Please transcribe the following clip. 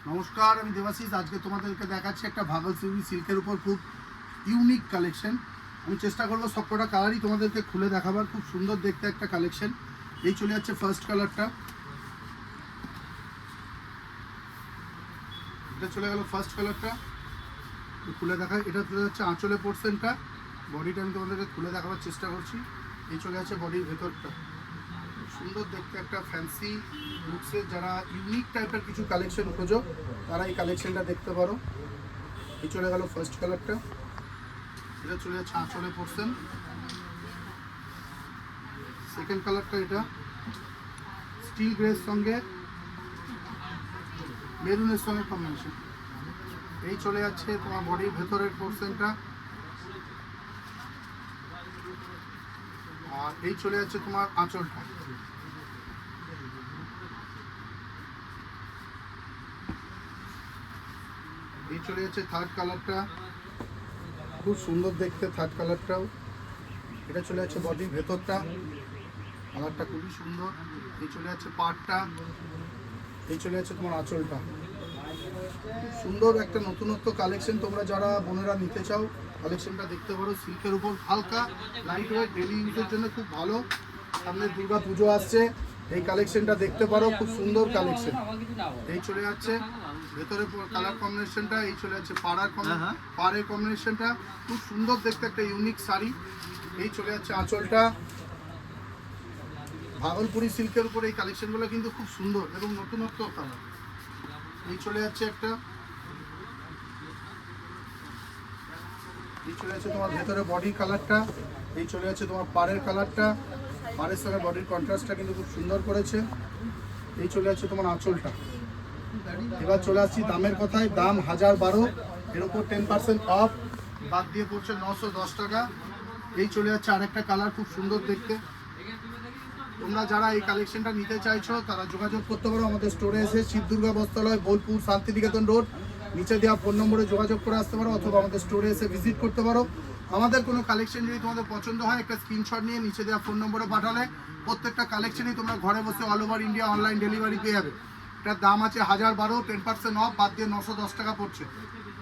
নমস্কার, আমি দেবাশিস। আজকে তোমাদেরকে দেখাচ্ছি একটা ভাগলপুরি সিল্কের উপর খুব ইউনিক কালেকশন। আমি চেষ্টা করবো সবকটা কালারই তোমাদেরকে খুলে দেখাবার। খুব সুন্দর দেখতে একটা কালেকশন। এই চলে যাচ্ছে ফার্স্ট কালারটা, এটা চলে গেল ফার্স্ট কালারটা। খুলে দেখা, এটা চলে যাচ্ছে আঁচলের পোর্শনটা। বডিটা আমি তোমাদেরকে খুলে দেখাবার চেষ্টা করছি। এই চলে যাচ্ছে বডির ভেতরটা। সুন্দর দেখতে একটা ফ্যান্সি লুকসের যারা ইউনিক টাইপের কিছু কালেকশন খোঁজো তারা এই কালেকশনটা দেখতে পারো। এই চলে গেল ফার্স্ট কালারটা, এটা চলে যাচ্ছে আঁচলের পোর্শন। সেকেন্ড কালারটা, এটা স্টিল গ্রের সঙ্গে মেরুনের সঙ্গে কম্বিনেশন। এই চলে যাচ্ছে তোমার বডির ভেতরের পোর্শনটা। আর এই চলে যাচ্ছে তোমার আঁচলটা। এই চলে যাচ্ছে থার্ড কালারটা, খুব সুন্দর দেখতে থার্ড কালারটাও। এটা চলে যাচ্ছে বডির ভেতরটা, কালারটা খুবই সুন্দর। এই চলে যাচ্ছে পাড়টা, এই চলে যাচ্ছে তোমার আঁচলটা। খুব সুন্দর একটা নতুনত্ব কালেকশন। তোমরা যারা বোনেরা নিতে চাও কালেকশনটা দেখতে পারো। সিল্কের উপর হালকা লাইট ওয়েট, ডেলি ইউজের জন্য খুব ভালো। সামনে দুর্গা পুজো আসছে, এই কালেকশনটা দেখতে পারো, খুব সুন্দর কালেকশন। এই চলে যাচ্ছে ভেতরে কালার কম্বিনেশনটা। এই চলে যাচ্ছে পাড়ের কম্বিনেশনটা, খুব সুন্দর দেখতে একটা ইউনিক শাড়ি। এই চলে যাচ্ছে আঁচলটা। ভাগলপুরি সিল্কের উপর এই কালেকশনগুলো কিন্তু খুব সুন্দর এবং নতুনত্ব কালার। এই চলে যাচ্ছে একটা, এই চলে যাচ্ছে তোমার ভেতরে বডির কালারটা। এই চলে যাচ্ছে তোমার পাড়ের কালারটা, পাড়ের সঙ্গে বডির কন্ট্রাস্টটা কিন্তু খুব সুন্দর করেছে। এই চলে যাচ্ছে তোমার আঁচলটা। এবার চলে আসছি দামের কথায়। দাম 1012, এর উপর 10% অফ বাদ দিয়ে পড়ছে 910 টাকা। এই চলে যাচ্ছে আরেকটা কালার, খুব সুন্দর দেখতে। তোমরা যারা এই কালেকশনটা নিতে চাইছো তারা যোগাযোগ করতে পারো আমাদের স্টোরে এসে। শিব দুর্গা বস্ত্রালয়, বোলপুর, শান্তিনিকেতন রোড। নিচে দেওয়া ফোন নম্বরে যোগাযোগ করে আসতে পারো, অথবা আমাদের স্টোরে এসে ভিজিট করতে পারো। আমাদের কোনো কালেকশন যদি তোমাদের পছন্দ হয় একটা স্ক্রিনশট নিয়ে নিচে দেওয়া ফোন নম্বরে পাঠালে প্রত্যেকটা কালেকশনই তোমরা ঘরে বসে all over India online delivery পেয়ে যাবে। এটার দাম আছে 1012, 10% অফ বাদ দিয়ে 910 টাকা পড়ছে।